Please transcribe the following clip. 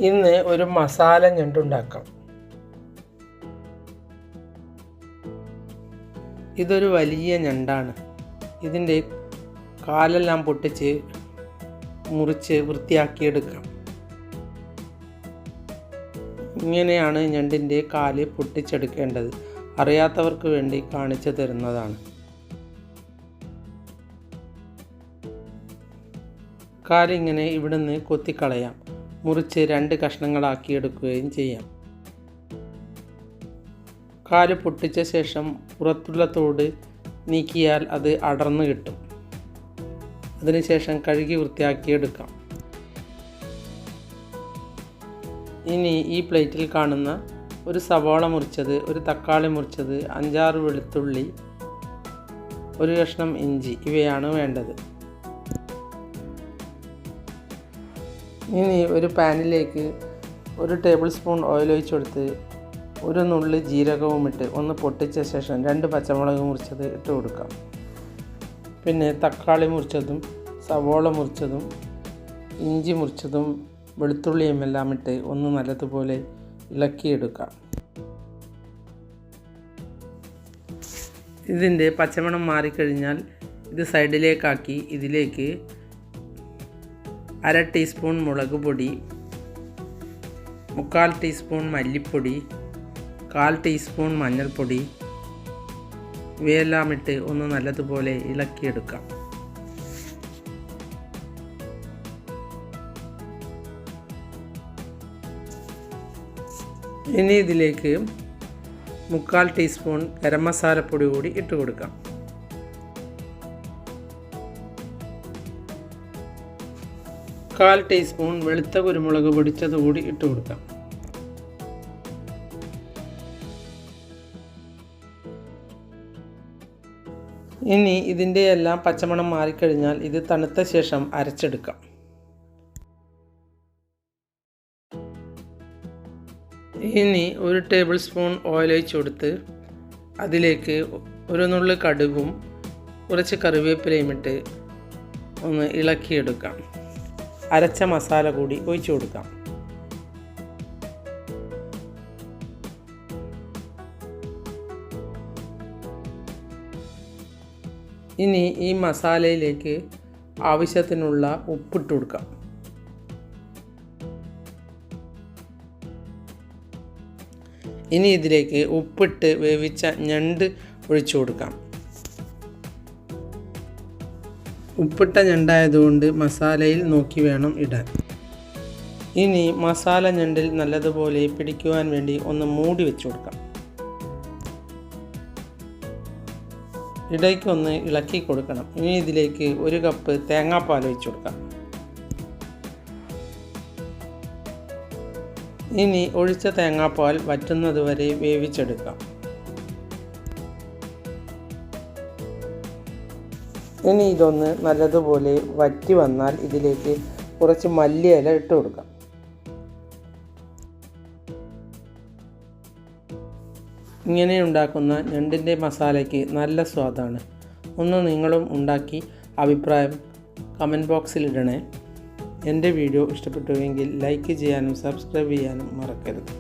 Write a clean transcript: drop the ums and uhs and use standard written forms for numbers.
ഇന്ന് ഒരു മസാല ഞണ്ടുണ്ടാക്കാം. ഇതൊരു വലിയ ഞണ്ടാണ്. ഇതിൻ്റെ കാലെല്ലാം പൊട്ടിച്ച് മുറിച്ച് വൃത്തിയാക്കിയെടുക്കാം. ഇങ്ങനെയാണ് ഞണ്ടിൻ്റെ കാല് പൊട്ടിച്ചെടുക്കേണ്ടത്. അറിയാത്തവർക്ക് വേണ്ടി കാണിച്ചു തരുന്നതാണ്. കാലിങ്ങനെ ഇവിടുന്ന് കൊത്തിക്കളയാം. മുറിച്ച് 2 കഷ്ണങ്ങളാക്കി എടുക്കുകയും ചെയ്യാം. കാല് പൊട്ടിച്ച ശേഷം പുറത്തുള്ള തോട് നീക്കിയാൽ അത് അടർന്നു കിട്ടും. അതിനുശേഷം കഴുകി വൃത്തിയാക്കിയെടുക്കാം. ഇനി ഈ പ്ലേറ്റിൽ കാണുന്ന ഒരു സവാള മുറിച്ചത്, ഒരു തക്കാളി മുറിച്ചത്, 5-6 വെളുത്തുള്ളി, 1 കഷ്ണം ഇഞ്ചി ഇവയാണ് വേണ്ടത്. ഇനി ഒരു പാനിലേക്ക് 1 ടേബിൾ സ്പൂൺ ഓയിൽ ഒഴിച്ച് കൊടുത്ത് 1 നുള്ളി ജീരകവും ഇട്ട് ഒന്ന് പൊട്ടിച്ച ശേഷം 2 പച്ചമുളക് മുറിച്ചത് ഇട്ട് കൊടുക്കാം. പിന്നെ തക്കാളി മുറിച്ചതും സവോള മുറിച്ചതും ഇഞ്ചി മുറിച്ചതും വെളുത്തുള്ളിയും എല്ലാം ഇട്ട് ഒന്ന് നല്ലതുപോലെ ഇളക്കിയെടുക്കാം. ഇതിൻ്റെ പച്ചമണം മാറിക്കഴിഞ്ഞാൽ ഇത് സൈഡിലേക്കാക്കി ഇതിലേക്ക് 1/2 ടീസ്പൂൺ മുളക് പൊടി, 3/4 ടീസ്പൂൺ മല്ലിപ്പൊടി, 1/4 ടീസ്പൂൺ മഞ്ഞൾപ്പൊടി ഇവയെല്ലാം ഇട്ട് ഒന്ന് നല്ലതുപോലെ ഇളക്കിയെടുക്കാം. ഇനി ഇതിലേക്ക് 3/4 ടീസ്പൂൺ ഗരം മസാലപ്പൊടി കൂടി ഇട്ട് കൊടുക്കാം. കാൽ ടീസ്പൂൺ വെളുത്ത കുരുമുളക് പൊടിച്ചത് കൂടി ഇട്ട് കൊടുക്കാം. ഇനി ഇതിൻ്റെ എല്ലാം പച്ചമണം മാറിക്കഴിഞ്ഞാൽ ഇത് തണുത്ത ശേഷം അരച്ചെടുക്കാം. ഇനി 1 ടേബിൾ സ്പൂൺ ഓയിൽ ഒഴിച്ച് കൊടുത്ത് അതിലേക്ക് 1 നുള്ളി കടുകും കുറച്ച് കറിവേപ്പിലയും ഇട്ട് ഒന്ന് ഇളക്കിയെടുക്കാം. അരച്ച മസാല കൂടി ഒഴിച്ചു കൊടുക്കാം. ഇനി ഈ മസാലയിലേക്ക് ആവശ്യത്തിനുള്ള ഉപ്പിട്ട് കൊടുക്കാം. ഇനി ഇതിലേക്ക് ഉപ്പിട്ട് വേവിച്ച ഞണ്ട് ഒഴിച്ചു കൊടുക്കാം. ഉപ്പിട്ട ഞണ്ടായതുകൊണ്ട് മസാലയിൽ നോക്കി വേണം ഇടാൻ. ഇനി മസാല ഞണ്ടിൽ നല്ലതുപോലെ പിടിക്കുവാൻ വേണ്ടി ഒന്ന് മൂടി വെച്ച് കൊടുക്കാം. ഇടയ്ക്കൊന്ന് ഇളക്കി കൊടുക്കണം. ഇനി ഇതിലേക്ക് 1 കപ്പ് തേങ്ങാപ്പാൽ ഒഴിച്ച് കൊടുക്കാം. ഇനി ഒഴിച്ച തേങ്ങാപ്പാൽ വറ്റുന്നത് വരെ വേവിച്ചെടുക്കാം. ഇനി ഇതൊന്ന് നല്ലതുപോലെ വറ്റി വന്നാൽ ഇതിലേക്ക് കുറച്ച് മല്ലിയില ഇട്ട് കൊടുക്കാം. ഇങ്ങനെ ഉണ്ടാക്കുന്ന ഞണ്ടിൻ്റെ മസാലയ്ക്ക് നല്ല സ്വാദാണ്. ഒന്ന് നിങ്ങളും ഉണ്ടാക്കി അഭിപ്രായം കമൻറ്റ് ബോക്സിൽ ഇടണേ. എൻ്റെ വീഡിയോ ഇഷ്ടപ്പെട്ടുവെങ്കിൽ ലൈക്ക് ചെയ്യാനും സബ്സ്ക്രൈബ് ചെയ്യാനും മറക്കരുത്.